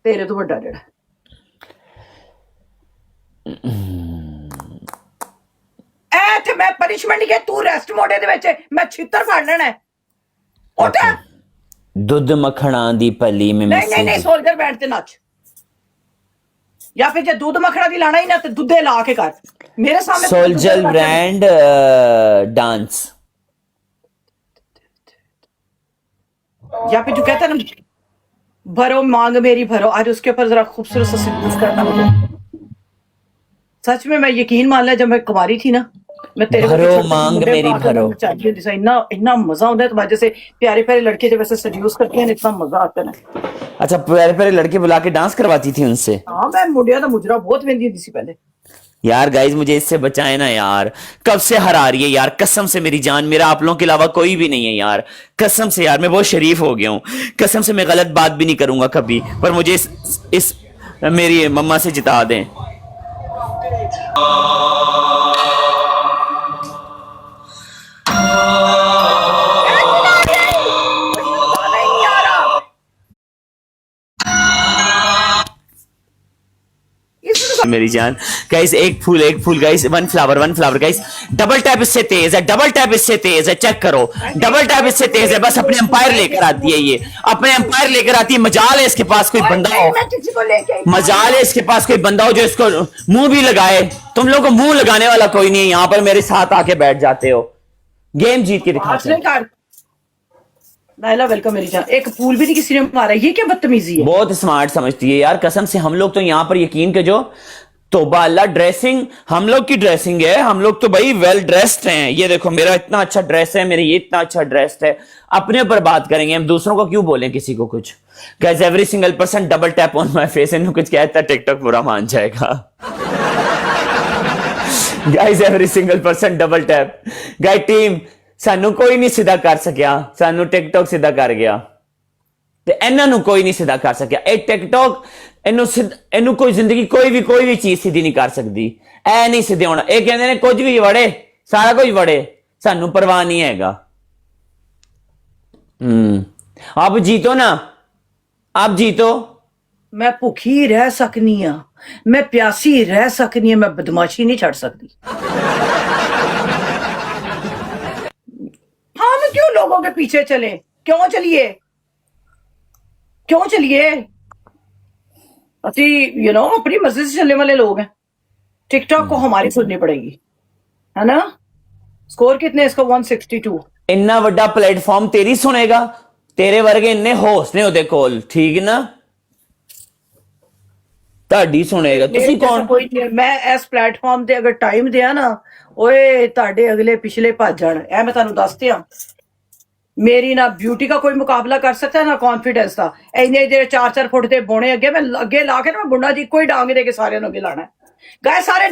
तेरे तो बड़ा जेड़ा ए थे मैं पनिशमेंट नहीं किया तू रेस्ट मोडे दे विच मैं छितर फाड़ लेना है उठ दुध मखणा दी पली में नहीं सोल्जर बैठ ते नाच या फिर जे दूध मखणा दी लाना ही ना तो दूधे ला के कर मेरे सामने सोल्जर ब्रांड डांस या फिर जो कहता है ना भरो मांग मेरी भरो आज उसके ऊपर जरा खूबसूरत सा सिंपल करना मुझे सच में मैं यकीन मान लिया जब मैं कुमारी थी ना मैं तेरे भरो मांग मेरी भरो इतना इतना मजा आता है तुम्हारे जैसे प्यारे प्यारे लड़के जब ऐसे सड्यूस करते हैं इतना मजा आता है ना अच्छा प्यारे प्यारे लड़के बुला के डांस करवाती थी उनसे हाँ मैं मुंडिया तो मुजरा बहुत वेंदी थी पहले यार गाइज मुझे इससे बचाए ना यार कब से हरा रही है यार कसम से मेरी जान मेरा आप लोगों के अलावा कोई भी नहीं है यार कसम से यार मैं बहुत शरीफ हो गया हूँ कसम से मैं गलत बात भी नहीं करूंगा कभी पर मुझे इस मेरी मम्मा से जिता दें मेरी जान गाइस एक फूल guys one flower guys double tap इससे तेज है चेक करो डबल टैप इससे तेज है बस अपने एम्पायर लेकर आती है ये अपने एम्पायर लेकर आती है मजाल है इसके पास कोई बंदा हो मजाल है इसके पास कोई बंदा हो जो इसको मुंह भी लगाए तुम लोगों को मुंह लगाने वाला कोई नहीं है यहाँ पर मेरे साथ आके बैठ जाते हो गेम जीत के दिखाते नाइला वेलकम मेरी जान एक फूल भी नहीं किसी ने मारा ये क्या बदतमीजी है बहुत स्मार्ट समझती है यार कसम से हम लोग तो यहाँ पर यकीन के जो तोबा अल्लाह ड्रेसिंग हम लोग की ड्रेसिंग है हम लोग तो भाई वेल ड्रेस्ड हैं ये देखो मेरा इतना अच्छा ड्रेस है मेरे ये इतना अच्छा ड्रेस है अपने ऊपर बात करेंगे हम दूसरों को क्यों बोलें किसी को कुछ guys every single person double tap on my face इन्होंने कुछ कहता है टिकटॉक बुरा मान जाएगा guys every single person double tap guys team सानू कोई नहीं सीधा कर सकिया सानू टिकटॉक सीधा कर गया ते इन्हां नू कोई नहीं सीधा कर सकिया ए टिकटॉक इनू कोई जिंदगी कोई भी चीज सीधी नहीं कर सकती ऐ नहीं सीधे होना ये कहते ने कुछ भी वड़े सारा कुछ वड़े सानू परवाह नहीं हैगा आप जीतो ना आप जीतो मैं भुखी रह सकनी हां मैं प्यासी रह सकनी हां मैं बदमाशी नहीं छड़ सकती हम क्यों लोगों के पीछे चले क्यों चलिए असी अपनी मर्जी से चलने वाले लोग हैं टिकटॉक को हमारी सुननी पड़ेगी है ना स्कोर कितने इसका 162 इन्ना वड्डा प्लेटफॉर्म तेरी सुनेगा तेरे वर्गे इन्ने होस्ट ने ओदे कोल ठीक ना ਤੁਹਾਡੀ ਸੁਣੇਗਾ ਤੁਸੀਂ ਕੌਣ ਕੋਈ ਨਹੀਂ ਮੈਂ ਇਸ ਪਲੇਟਫਾਰਮ ਤੇ ਅਗਰ ਟਾਈਮ ਦਿਆ ਨਾ ਓਏ ਤੁਹਾਡੇ ਅਗਲੇ ਪਿਛਲੇ ਭੱਜ ਜਾਣ ਇਹ ਮੈਂ ਤੁਹਾਨੂੰ ਦੱਸਦੇ ਆ मेरी ना ब्यूटी का कोई मुकाबला कर सकता है ना कॉन्फिडेंस का इन्ने जेडे 4-4 फुट दे बोने अगे मैं अगे ला के ना मैं बुंडा जी कोई डांग दे के सारे अगे लाना है गाइस सारे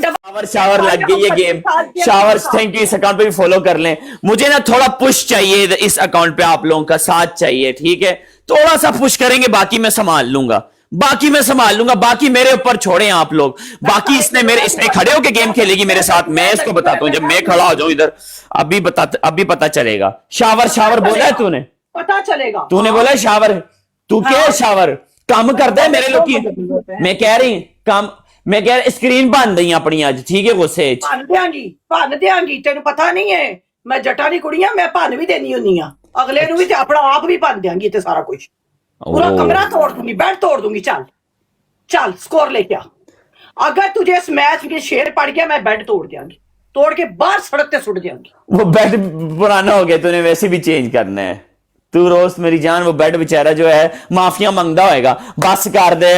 शावर लग गई है गेम शावर थैंक यू इस अकाउंट पे भी फॉलो कर लें मुझे ना थोड़ा पुश चाहिए इस अकाउंट पे आप लोगों का साथ चाहिए ठीक है थोड़ा सा पुश करेंगे बाकी मैं संभाल लूंगा बाकी मेरे ऊपर छोड़े आप लोग बाकी इसने खड़े होके गेम खेलेगी मेरे साथ मैं इसको बताता हूँ जब मैं खड़ा हो जाऊं इधर अभी पता चलेगा शावर बोला है तूने पता चलेगा तूने बोला शावर तू क्या शावर काम करता है मेरे लोग की मैं कह रही स्क्रीन भन दी अपनी अज ठीक है गुस्से भन देंगी तेन पता नहीं है मैं जटा दी कुड़ी मैं भन भी देनी होनी अगले नूं भी अपना आप भी भन देंगी ते सारा कुछ पूरा कमरा तोड़ दूंगी बेड तोड़ दूंगी चल स्कोर लेके आ अगर तुझे इस मैच के शेर पड़ गया मैं बेड तोड़ देंगी तोड़ के बाहर सड़क पे सुट देंगी वो बेड पुराना हो गया तूने वैसे भी चेंज करना है तू रोज मेरी जान वो बेड बेचारा जो है माफिया मंगदा होएगा बस कर दे